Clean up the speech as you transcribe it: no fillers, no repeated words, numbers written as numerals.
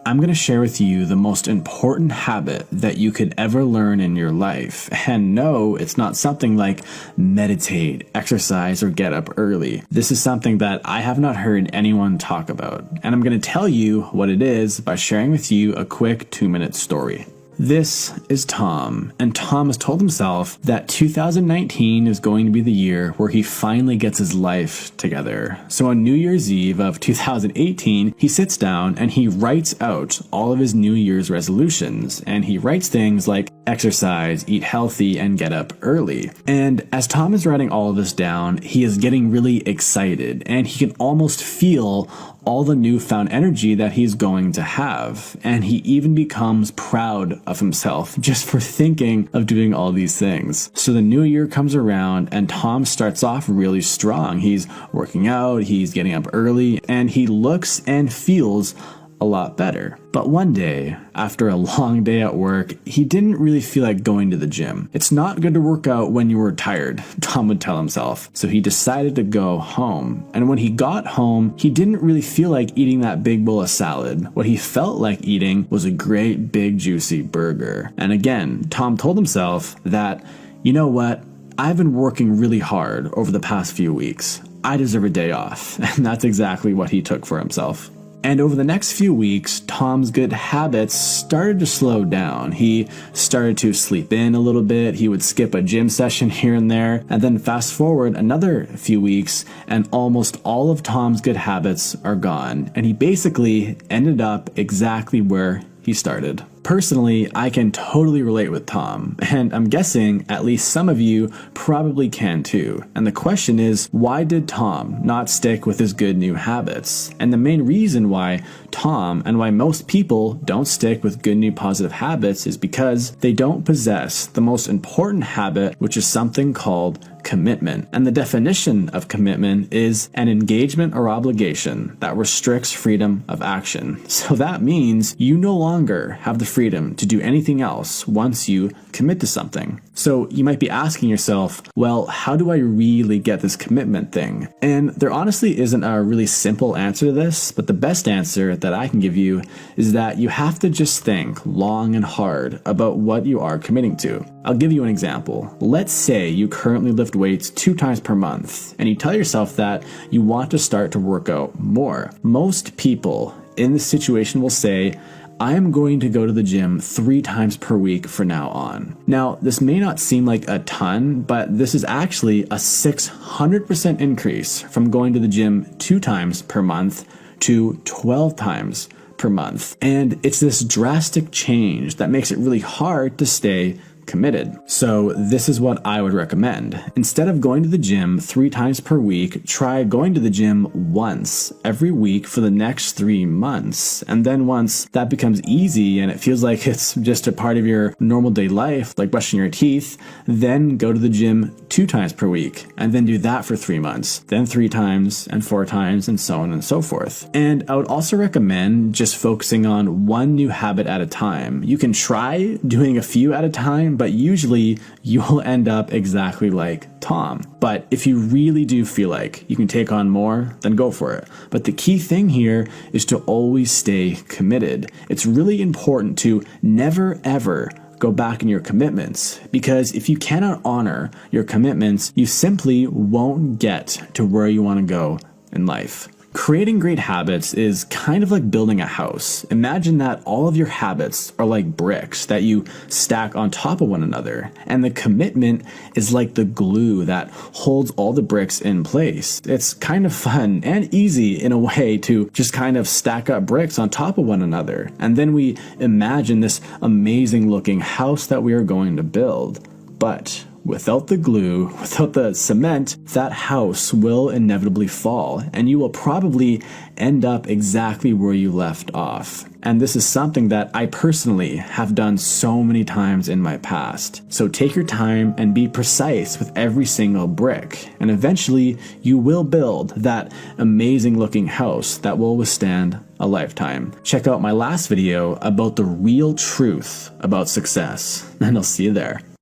I'm going to share with you the most important habit that you could ever learn in your life. And no, it's not something like meditate, exercise, or get up early. This is something that I have not heard anyone talk about. And I'm going to tell you what it is by sharing with you a quick 2-minute story. This is Tom, and Tom has told himself that 2019 is going to be the year where he finally gets his life together. So on New Year's Eve of 2018, he sits down and he writes out all of his New Year's resolutions, and he writes things like exercise, eat healthy, and get up early. And as Tom is writing all of this down, he is getting really excited, and he can almost feel all the newfound energy that he's going to have. And he even becomes proud of himself just for thinking of doing all these things. So the new year comes around and Tom starts off really strong. He's working out, he's getting up early, and he looks and feels a lot better. But one day, after a long day at work, he didn't really feel like going to the gym. It's not good to work out when you were tired, Tom would tell himself. So he decided to go home. And when he got home, he didn't really feel like eating that big bowl of salad. What he felt like eating was a great big juicy burger. And again, Tom told himself that, you know what? I've been working really hard over the past few weeks. I deserve a day off. And that's exactly what he took for himself. And over the next few weeks, Tom's good habits started to slow down. He started to sleep in a little bit. He would skip a gym session here and there. And then fast forward another few weeks, and almost all of Tom's good habits are gone. And he basically ended up exactly where he started. Personally, I can totally relate with Tom, and I'm guessing at least some of you probably can too. And the question is, why did Tom not stick with his good new habits? And the main reason why Tom and why most people don't stick with good new positive habits is because they don't possess the most important habit, which is something called commitment. And the definition of commitment is an engagement or obligation that restricts freedom of action. So that means you no longer have the freedom to do anything else once you commit to something. So you might be asking yourself, well, how do I really get this commitment thing? And there honestly isn't a really simple answer to this, but the best answer that I can give you is that you have to just think long and hard about what you are committing to. I'll give you an example. Let's say you currently lift weights 2 times per month, and you tell yourself that you want to start to work out more. Most people in this situation will say, I am going to go to the gym 3 times per week from now on. Now, this may not seem like a ton, but this is actually a 600% increase from going to the gym 2 times per month to 12 times per month. And it's this drastic change that makes it really hard to stay committed. So this is what I would recommend. Instead of going to the gym 3 times per week, try going to the gym once every week for the next 3 months. And then once that becomes easy and it feels like it's just a part of your normal day life, like brushing your teeth, then go to the gym 2 times per week and then do that for 3 months, then 3 times and 4 times and so on and so forth. And I would also recommend just focusing on one new habit at a time. You can try doing a few at a time, but usually you will end up exactly like Tom. But if you really do feel like you can take on more, then go for it. But the key thing here is to always stay committed. It's really important to never ever go back in your commitments, because if you cannot honor your commitments, you simply won't get to where you want to go in life. Creating great habits is kind of like building a house. Imagine that all of your habits are like bricks that you stack on top of one another, and the commitment is like the glue that holds all the bricks in place. It's kind of fun and easy in a way to just kind of stack up bricks on top of one another, and then we imagine this amazing looking house that we are going to build. But without the glue, without the cement, that house will inevitably fall, and you will probably end up exactly where you left off. And this is something that I personally have done so many times in my past. So take your time and be precise with every single brick, and eventually you will build that amazing looking house that will withstand a lifetime. Check out my last video about the real truth about success, and I'll see you there.